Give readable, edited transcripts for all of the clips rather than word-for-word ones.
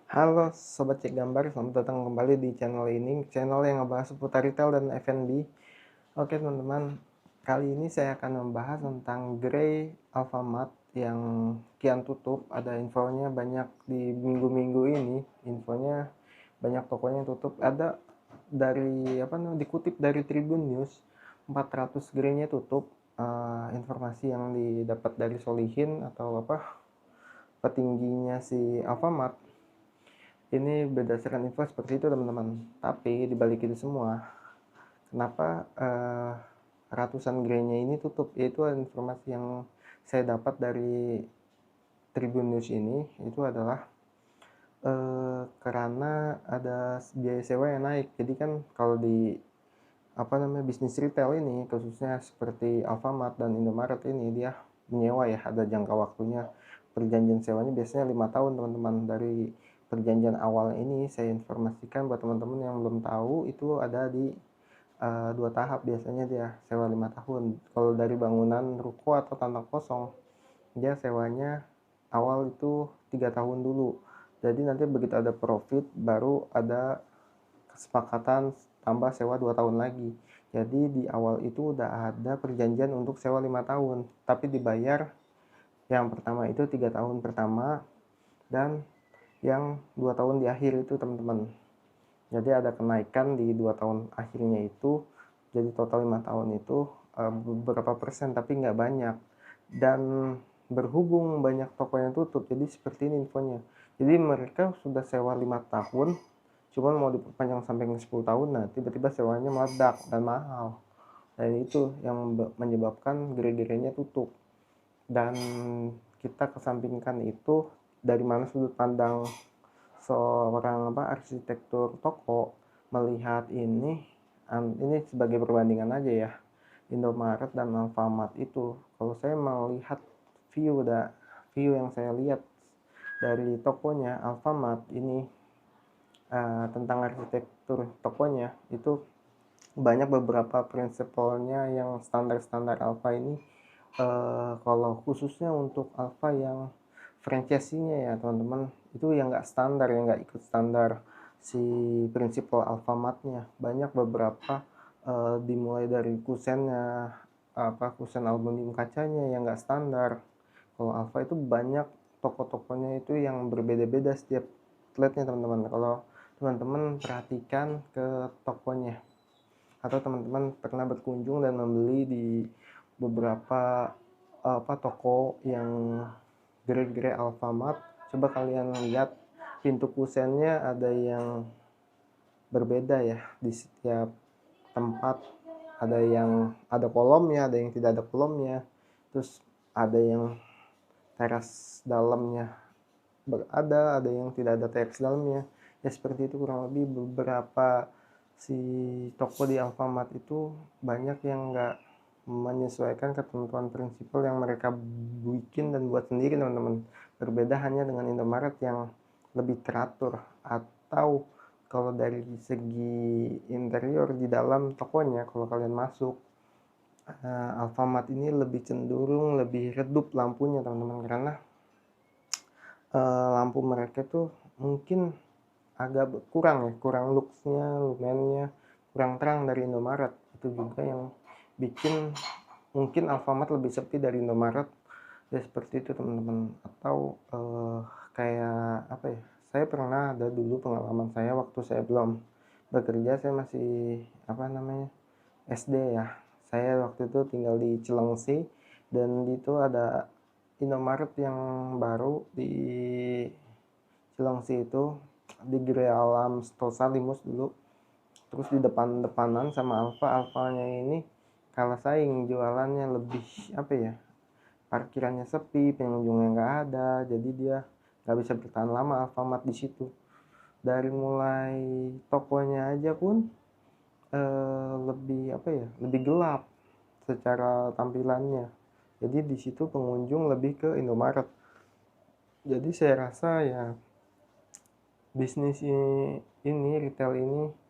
Halo Sobat Cek Gambar, selamat datang kembali di channel ini, channel yang ngebahas seputar retail dan F&B. Oke teman-teman, kali ini saya akan membahas tentang Grey Alfamart yang kian tutup. Ada infonya banyak di minggu-minggu ini, infonya banyak tokonya yang tutup. Ada dari dikutip dari Tribun News, 400 Grey-nya tutup. Informasi yang didapat dari Solihin atau petingginya si Alfamart. Ini berdasarkan info seperti itu teman-teman. Tapi dibalik itu semua, kenapa ratusan gerainya ini tutup? Yaitu informasi yang saya dapat dari Tribun News ini itu adalah karena ada biaya sewa yang naik. Jadi kan kalau di bisnis retail ini khususnya seperti Alfamart dan Indomaret ini dia menyewa ya, ada jangka waktunya. Perjanjian sewanya biasanya 5 tahun teman-teman. Dari perjanjian awal ini saya informasikan buat teman-teman yang belum tahu, itu ada di 2 tahap biasanya dia sewa 5 tahun. Kalau dari bangunan ruko atau tanah kosong dia sewanya awal itu 3 tahun dulu. Jadi nanti begitu ada profit baru ada kesepakatan tambah sewa 2 tahun lagi. Jadi di awal itu udah ada perjanjian untuk sewa 5 tahun, tapi dibayar yang pertama itu 3 tahun pertama dan yang 2 tahun di akhir itu teman-teman. Jadi ada kenaikan di 2 tahun akhirnya itu, jadi total 5 tahun itu beberapa persen tapi nggak banyak. Dan berhubung banyak toko yang tutup, jadi seperti ini infonya. Jadi mereka sudah sewa 5 tahun, cuman mau diperpanjang sampai 10 tahun, nah tiba-tiba sewanya meledak dan mahal. Dan itu yang menyebabkan gerai-gerainya tutup. Dan kita kesampingkan itu dari mana sudut pandang seorang arsitektur toko melihat ini sebagai perbandingan aja ya. Indomaret dan Alfamart itu, kalau saya melihat view yang saya lihat dari tokonya Alfamart ini, tentang arsitektur tokonya itu banyak beberapa prinsipalnya yang standar-standar Alfa ini. Kalau khususnya untuk Alfa yang franchise-nya ya teman-teman, itu yang nggak standar, yang nggak ikut standar si prinsipal Alfamart-nya. Banyak beberapa dimulai dari kusennya, kusen aluminium kacanya yang nggak standar. Kalau Alfa itu banyak toko-tokonya itu yang berbeda-beda setiap outletnya teman-teman. Kalau teman-teman perhatikan ke tokonya atau teman-teman pernah berkunjung dan membeli di beberapa toko yang gerai-gerai Alfamart, coba kalian lihat pintu kusennya ada yang berbeda ya di setiap tempat. Ada yang ada kolomnya, ada yang tidak ada kolomnya, terus ada yang teras dalamnya ada yang tidak ada teras dalamnya ya. Seperti itu kurang lebih. Beberapa si toko di Alfamart itu banyak yang nggak menyesuaikan ketentuan prinsipal yang mereka bikin dan buat sendiri teman-teman. Berbeda hanya dengan Indomaret yang lebih teratur. Atau kalau dari segi interior di dalam tokonya, kalau kalian masuk, Alfamart ini lebih cenderung lebih redup lampunya teman-teman, karena lampu mereka tuh mungkin agak kurang looksnya, lumennya kurang terang dari Indomaret. Itu juga yang bikin mungkin Alfamart lebih sepi dari Indomaret ya, seperti itu teman-teman. Atau kayak saya pernah ada dulu pengalaman saya waktu saya belum bekerja, saya masih SD ya. Saya waktu itu tinggal di Cilengsi dan itu ada Indomaret yang baru di Cilengsi itu, di Gerai Alam Stosa Limus dulu. Terus di depan-depanan sama Alfanya ini kalah saing, jualannya lebih parkirannya sepi, pengunjungnya nggak ada, jadi dia nggak bisa bertahan lama Alfamart di situ. Dari mulai tokonya aja pun lebih gelap secara tampilannya. Jadi di situ pengunjung lebih ke Indomaret. Jadi saya rasa ya bisnis ini retail ini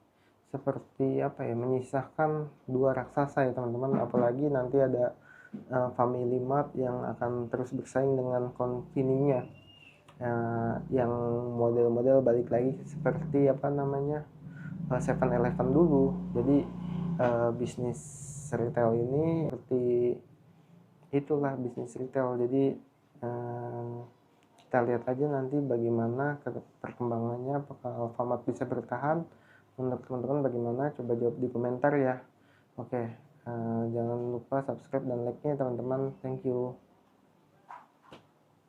seperti menyisahkan dua raksasa ya teman-teman. Apalagi nanti ada Family Mart yang akan terus bersaing dengan Conveninya. yang model-model balik lagi seperti apa namanya 7-Eleven dulu. Jadi bisnis retail ini seperti itulah bisnis retail. Jadi kita lihat aja nanti bagaimana perkembangannya, apakah Alfamart bisa bertahan. Menurut teman-teman bagaimana? Coba jawab di komentar ya. Oke, jangan lupa subscribe dan like-nya teman-teman. Thank you.